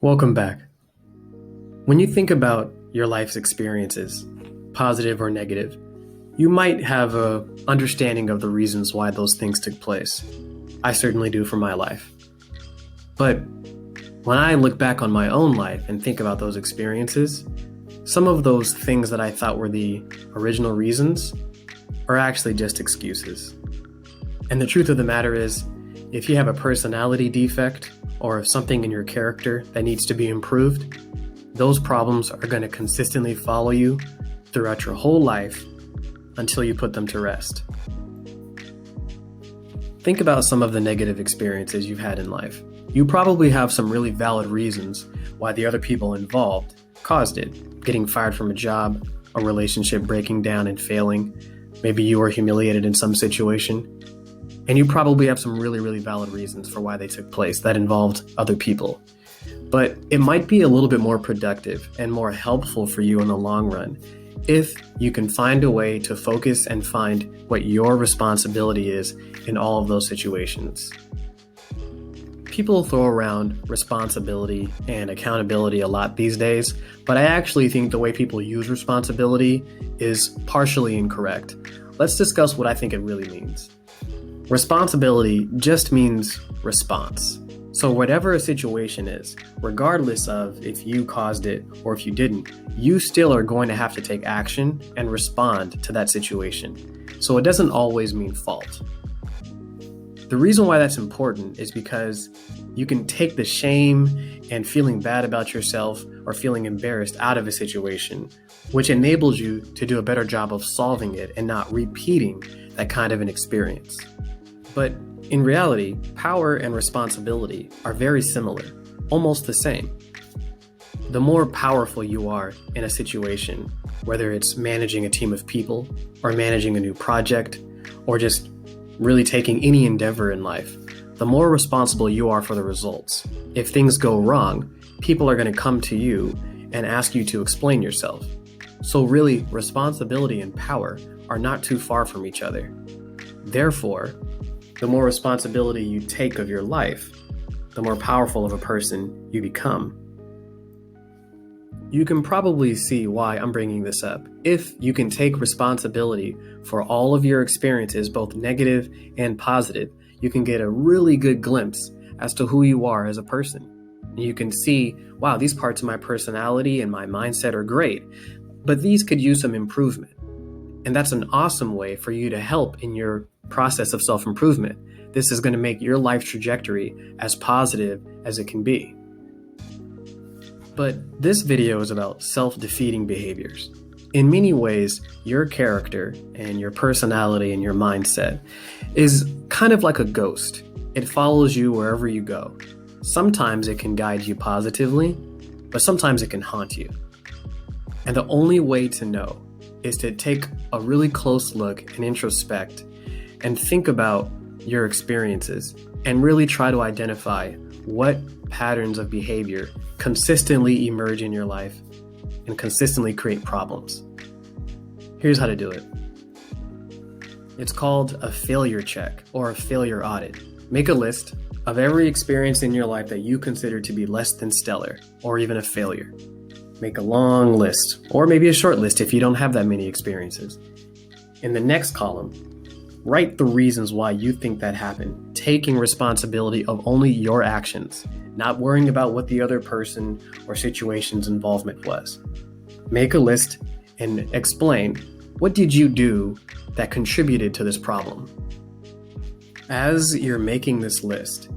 Welcome back. When you think about your life's experiences, positive or negative, you might have a understanding of the reasons why those things took place. I certainly do for my life. But when I look back on my own life and think about those experiences, some of those things that I thought were the original reasons are actually just excuses. And the truth of the matter is, if you have a personality defect or something in your character that needs to be improved, those problems are going to consistently follow you throughout your whole life until you put them to rest. Think about some of the negative experiences you've had in life. You probably have some really valid reasons why the other people involved caused it. Getting fired from a job, a relationship breaking down and failing, maybe you were humiliated in some situation. And you probably have some really valid reasons for why they took place that involved other people. But it might be a little bit more productive and more helpful for you in the long run if you can find a way to focus and find what your responsibility is in all of those situations. People throw around responsibility and accountability a lot these days, but I actually think the way people use responsibility is partially incorrect. Let's discuss what I think it really means. Responsibility just means response. So whatever a situation is, regardless of if you caused it or if you didn't, you still are going to have to take action and respond to that situation. So it doesn't always mean fault. The reason why that's important is because you can take the shame and feeling bad about yourself or feeling embarrassed out of a situation, which enables you to do a better job of solving it and not repeating that kind of an experience. But in reality, power and responsibility are very similar, almost the same. The more powerful you are in a situation, whether it's managing a team of people or managing a new project or just really taking any endeavor in life, the more responsible you are for the results. If things go wrong, people are going to come to you and ask you to explain yourself. So really, responsibility and power are not too far from each other. Therefore, the more responsibility you take of your life, the more powerful of a person you become. You can probably see why I'm bringing this up. If you can take responsibility for all of your experiences, both negative and positive, you can get a really good glimpse as to who you are as a person. You can see, wow, these parts of my personality and my mindset are great, but these could use some improvement. And that's an awesome way for you to help in your process of self-improvement. This is going to make your life trajectory as positive as it can be. But this video is about self-defeating behaviors. In many ways, your character and your personality and your mindset is kind of like a ghost. It follows you wherever you go. Sometimes it can guide you positively, but sometimes it can haunt you. And the only way to know is to take a really close look and introspect and think about your experiences and really try to identify what patterns of behavior consistently emerge in your life and consistently create problems. Here's how to do it. It's called a failure check or a failure audit. Make a list of every experience in your life that you consider to be less than stellar or even a failure. Make a long list, or maybe a short list if you don't have that many experiences. In the next column, write the reasons why you think that happened, taking responsibility of only your actions, not worrying about what the other person or situation's involvement was. Make a list and explain, what did you do that contributed to this problem? As you're making this list,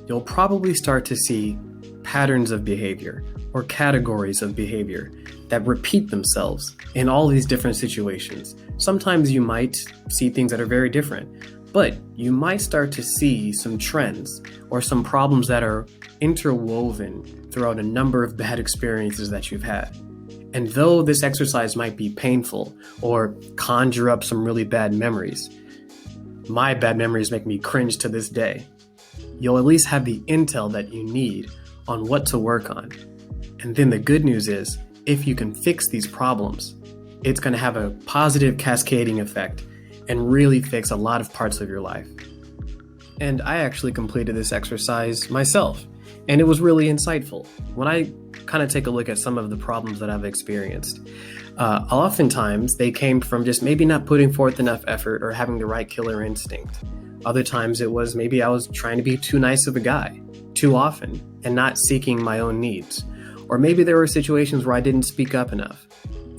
you'll probably start to see patterns of behavior or categories of behavior that repeat themselves in all these different situations. Sometimes you might see things that are very different, but you might start to see some trends or some problems that are interwoven throughout a number of bad experiences that you've had. And though this exercise might be painful or conjure up some really bad memories, my bad memories make me cringe to this day, you'll at least have the intel that you need on what to work on. And then the good news is, if you can fix these problems, it's going to have a positive cascading effect and really fix a lot of parts of your life. And I actually completed this exercise myself. And it was really insightful. When I kind of take a look at some of the problems that I've experienced, oftentimes they came from just maybe not putting forth enough effort or having the right killer instinct. Other times it was maybe I was trying to be too nice of a guy too often and not seeking my own needs. Or maybe there were situations where I didn't speak up enough.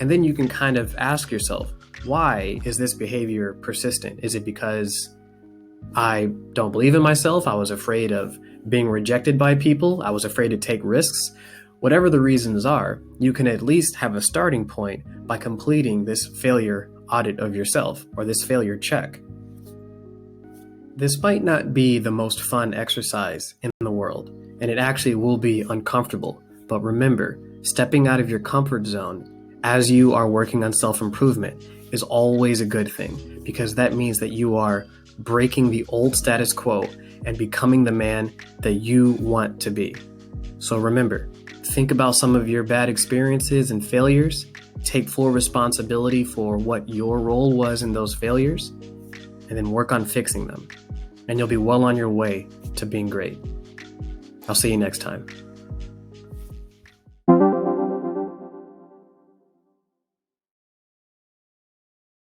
And then you can kind of ask yourself, why is this behavior persistent? Is it because I don't believe in myself? I was afraid of being rejected by people. I was afraid to take risks. Whatever the reasons are, you can at least have a starting point by completing this failure audit of yourself, or this failure check. This might not be the most fun exercise in the world, and it actually will be uncomfortable. But remember, stepping out of your comfort zone as you are working on self-improvement is always a good thing, because that means that you are breaking the old status quo and becoming the man that you want to be. So remember, think about some of your bad experiences and failures, take full responsibility for what your role was in those failures, and then work on fixing them. And you'll be well on your way to being great. I'll see you next time.